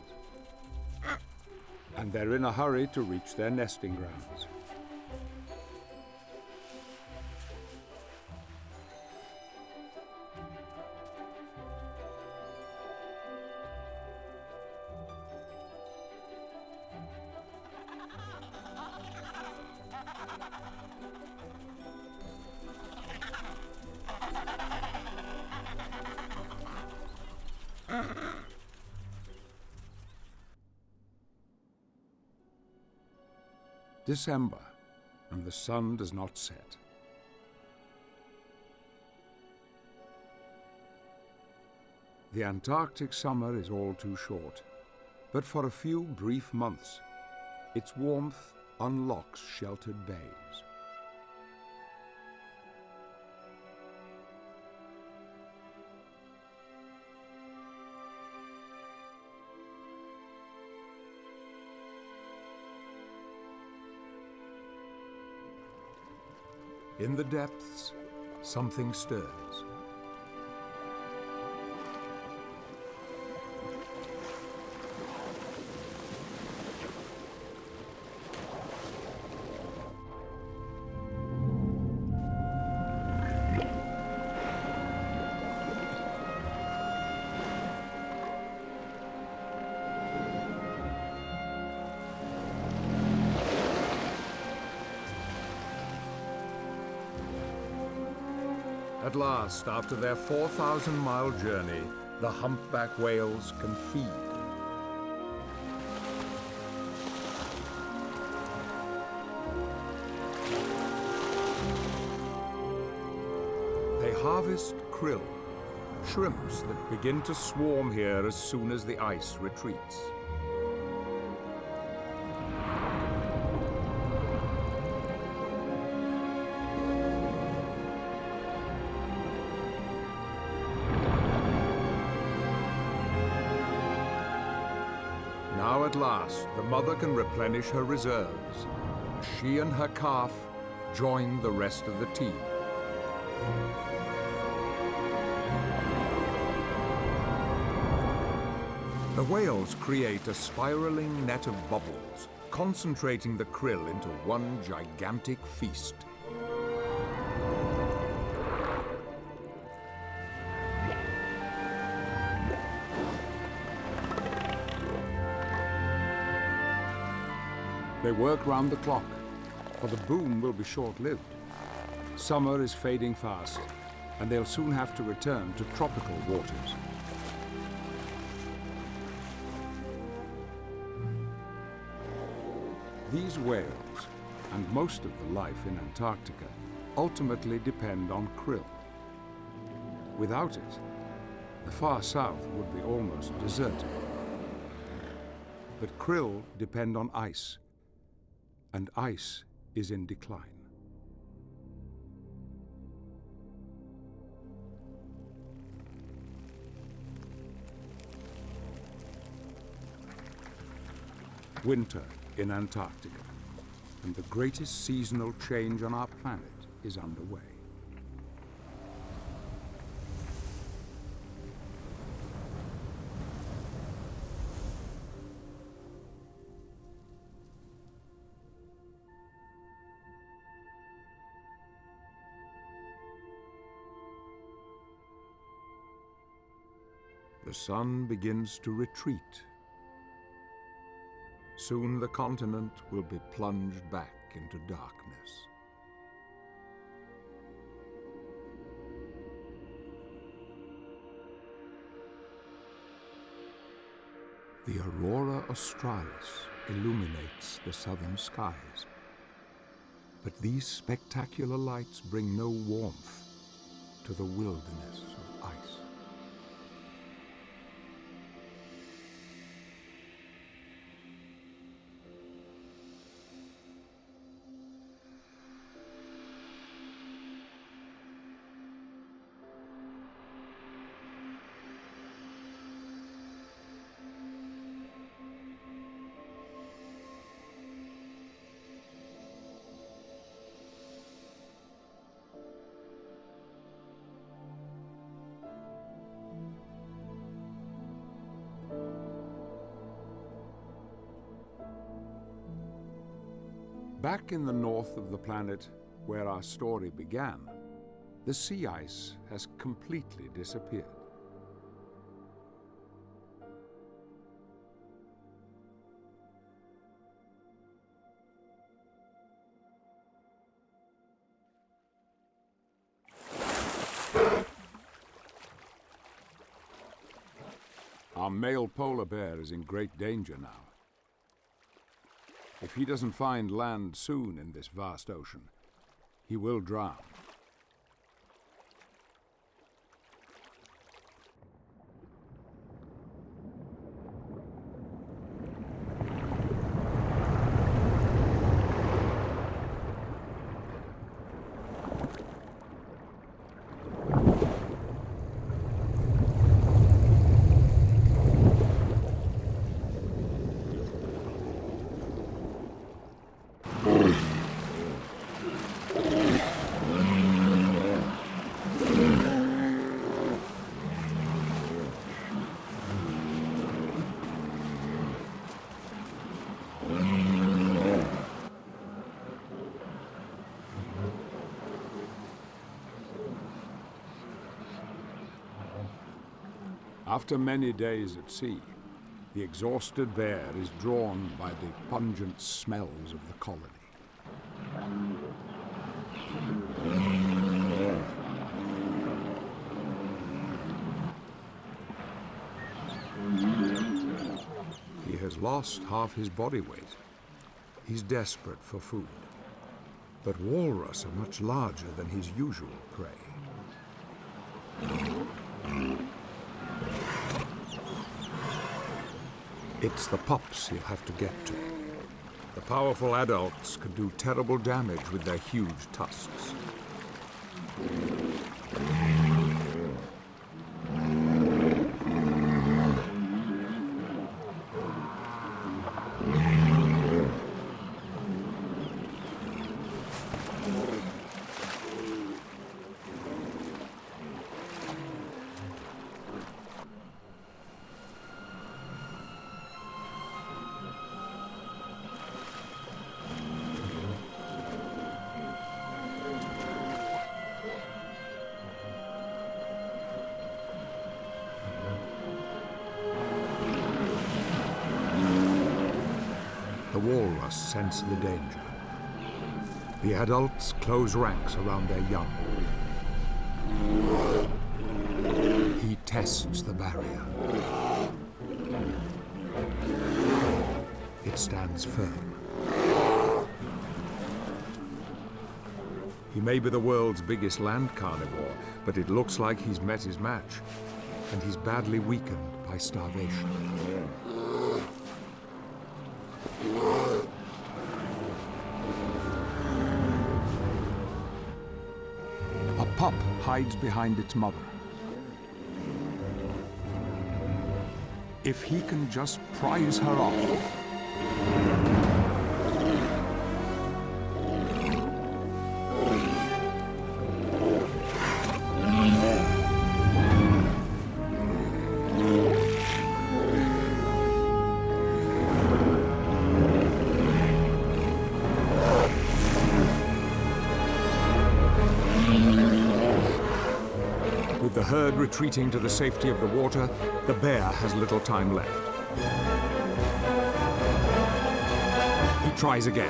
And they're in a hurry to reach their nesting grounds. December, and the sun does not set. The Antarctic summer is all too short, but for a few brief months, its warmth unlocks sheltered bays. In the depths, something stirs. At last, after their 4,000-mile journey, the humpback whales can feed. They harvest krill, shrimps that begin to swarm here as soon as the ice retreats. Now at last, the mother can replenish her reserves, as she and her calf join the rest of the team. The whales create a spiraling net of bubbles, concentrating the krill into one gigantic feast. They work round the clock, for the boom will be short-lived. Summer is fading fast, and they'll soon have to return to tropical waters. These whales, and most of the life in Antarctica, ultimately depend on krill. Without it, the far south would be almost deserted. But krill depend on ice, and ice is in decline. Winter in Antarctica, and the greatest seasonal change on our planet is underway. The sun begins to retreat. Soon the continent will be plunged back into darkness. The aurora australis illuminates the southern skies. But these spectacular lights bring no warmth to the wilderness of ice. Back in the north of the planet, where our story began, the sea ice has completely disappeared. Our male polar bear is in great danger now. If he doesn't find land soon in this vast ocean, he will drown. After many days at sea, the exhausted bear is drawn by the pungent smells of the colony. He has lost half his body weight. He's desperate for food. But walrus are much larger than his usual prey. It's the pups he'll have to get to. The powerful adults can do terrible damage with their huge tusks. The walrus sense the danger. The adults close ranks around their young. He tests the barrier. It stands firm. He may be the world's biggest land carnivore, but it looks like he's met his match, and he's badly weakened by starvation. A pup hides behind its mother. If he can just prise her off, with the herd retreating to the safety of the water, the bear has little time left. He tries again.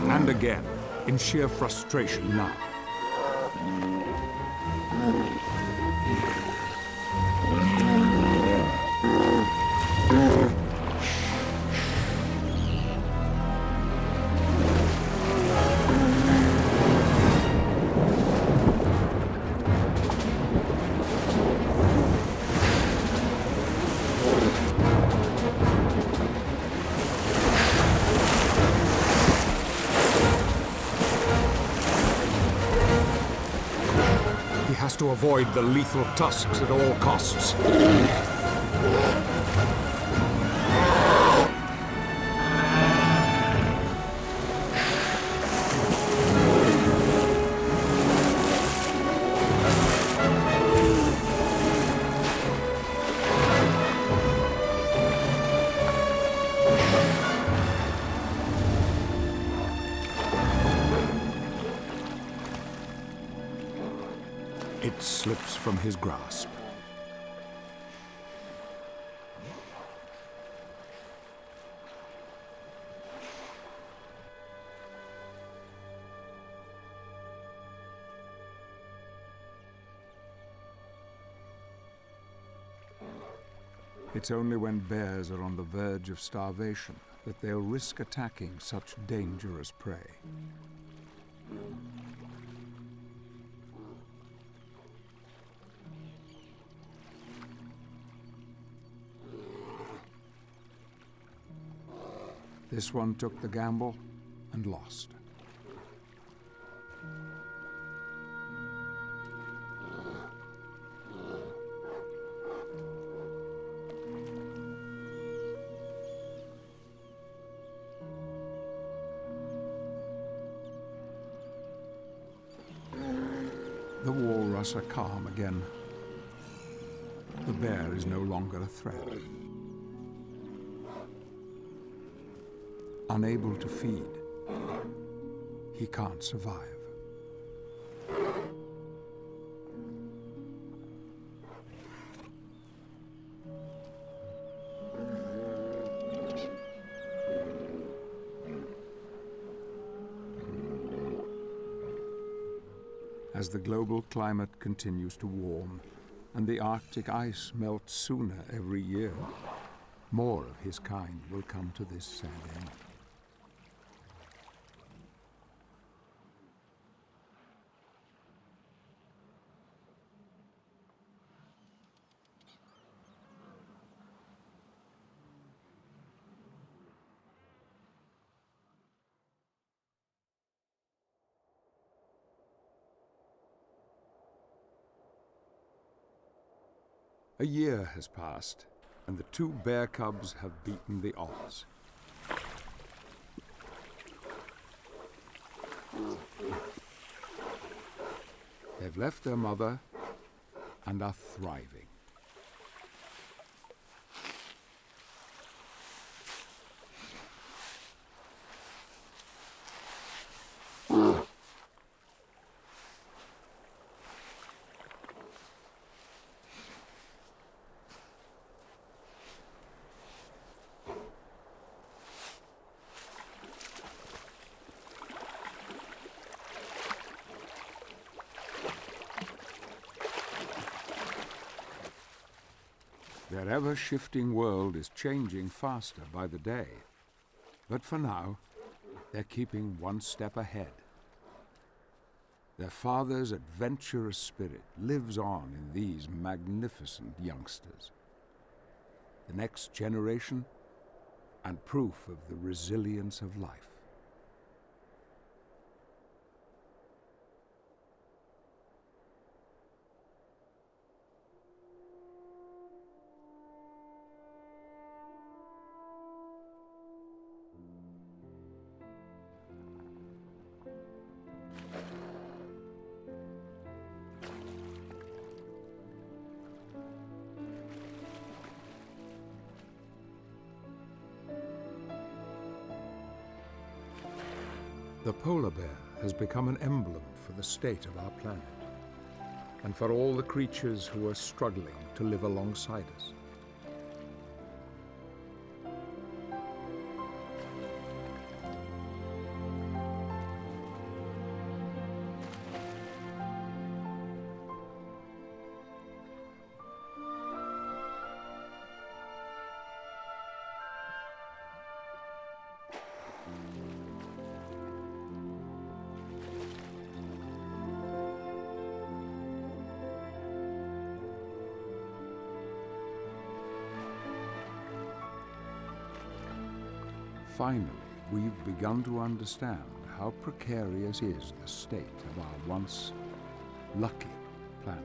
And again, in sheer frustration now. He has to avoid the lethal tusks at all costs. It slips from his grasp. It's only when bears are on the verge of starvation that they'll risk attacking such dangerous prey. This one took the gamble and lost. The walrus are calm again. The bear is no longer a threat. Unable to feed, he can't survive. As the global climate continues to warm and the Arctic ice melts sooner every year, more of his kind will come to this sad end. A year has passed, and the two bear cubs have beaten the odds. They've left their mother and are thriving. Their ever-shifting world is changing faster by the day. But for now, they're keeping one step ahead. Their father's adventurous spirit lives on in these magnificent youngsters. The next generation, and proof of the resilience of life. The polar bear has become an emblem for the state of our planet, and for all the creatures who are struggling to live alongside us. Finally, we've begun to understand how precarious is the state of our once lucky planet.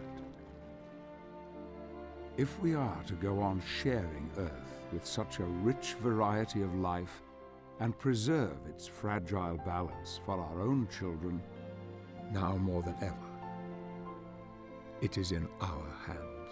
If we are to go on sharing Earth with such a rich variety of life and preserve its fragile balance for our own children, now more than ever, it is in our hands.